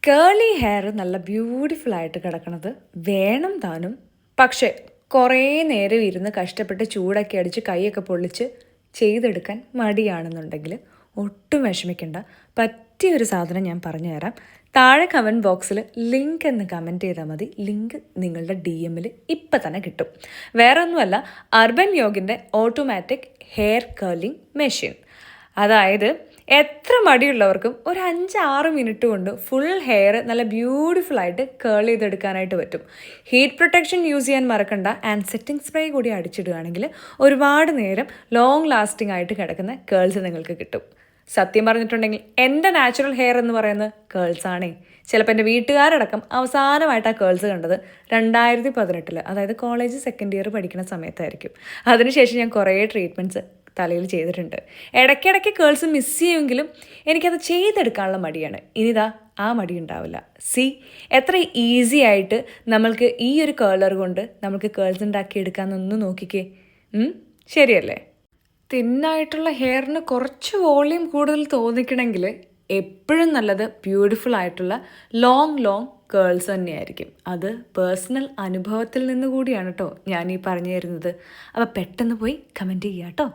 കേളി hair നല്ല beautiful ആയിട്ട് കിടക്കണത് വേണം താനും. പക്ഷേ കുറേ നേരം ഇരുന്ന് കഷ്ടപ്പെട്ട് ചൂടൊക്കെ അടിച്ച് കൈയൊക്കെ പൊള്ളിച്ച് ചെയ്തെടുക്കാൻ മടിയാണെന്നുണ്ടെങ്കിൽ ഒട്ടും വിഷമിക്കേണ്ട. പറ്റിയൊരു സാധനം ഞാൻ പറഞ്ഞുതരാം. താഴെ കമൻറ്റ് ബോക്സിൽ ലിങ്ക് എന്ന് കമൻറ്റ് ചെയ്താൽ മതി. ലിങ്ക് നിങ്ങളുടെ DM-ൽ ഇപ്പം തന്നെ കിട്ടും. വേറെ ഒന്നുമല്ല, അർബൻ യോഗിൻ്റെ ഓട്ടോമാറ്റിക് ഹെയർ കേർലിംഗ് മെഷീൻ. അതായത് എത്ര മടിയുള്ളവർക്കും ഒരു 5-6 മിനിറ്റ് കൊണ്ട് ഫുൾ ഹെയർ നല്ല ബ്യൂട്ടിഫുൾ ആയിട്ട് കേൾ ചെയ്തെടുക്കാനായിട്ട് പറ്റും. ഹീറ്റ് പ്രൊട്ടക്ഷൻ യൂസ് ചെയ്യാൻ മറക്കണ്ട. ആൻഡ് സെറ്റിംഗ് സ്പ്രേ കൂടി അടിച്ചിടുകയാണെങ്കിൽ ഒരുപാട് നേരം ലോങ് ലാസ്റ്റിംഗ് ആയിട്ട് കിടക്കുന്ന കേൾസ് നിങ്ങൾക്ക് കിട്ടും. സത്യം പറഞ്ഞിട്ടുണ്ടെങ്കിൽ എൻ്റെ നാച്ചുറൽ ഹെയർ എന്ന് പറയുന്നത് കേൾസ് ആണേ. ചിലപ്പോൾ എൻ്റെ വീട്ടുകാരടക്കം അവസാനമായിട്ട് ആ കേൾസ് കണ്ടത് 2018, അതായത് കോളേജ് സെക്കൻഡ് ഇയർ പഠിക്കുന്ന സമയത്തായിരിക്കും. അതിനുശേഷം ഞാൻ കുറേ ട്രീറ്റ്മെൻറ്റ്സ് തലയിൽ ചെയ്തിട്ടുണ്ട്. ഇടയ്ക്കിടയ്ക്ക് കേൾസ് മിസ് ചെയ്യുമെങ്കിലും എനിക്കത് ചെയ്തെടുക്കാനുള്ള മടിയാണ്. ഇനിതാ ആ മടി ഉണ്ടാവില്ല. എത്ര ഈസി ആയിട്ട് നമ്മൾക്ക് ഈ ഒരു കേളർ കൊണ്ട് നമുക്ക് കേൾസ് ഉണ്ടാക്കിയെടുക്കാമെന്നൊന്ന് നോക്കിക്കേ. ശരിയല്ലേ? തിന്നായിട്ടുള്ള ഹെയറിന് കുറച്ച് വോളിയം കൂടുതൽ തോന്നിക്കണമെങ്കിൽ എപ്പോഴും നല്ലത് ബ്യൂട്ടിഫുൾ ആയിട്ടുള്ള ലോങ് കേൾസ് തന്നെയായിരിക്കും. അത് പേഴ്സണൽ അനുഭവത്തിൽ നിന്ന് കൂടിയാണ് കേട്ടോ ഞാൻ ഈ പറഞ്ഞു തരുന്നത്. അപ്പോൾ പെട്ടെന്ന് പോയി കമൻറ്റ് ചെയ്യാം കേട്ടോ.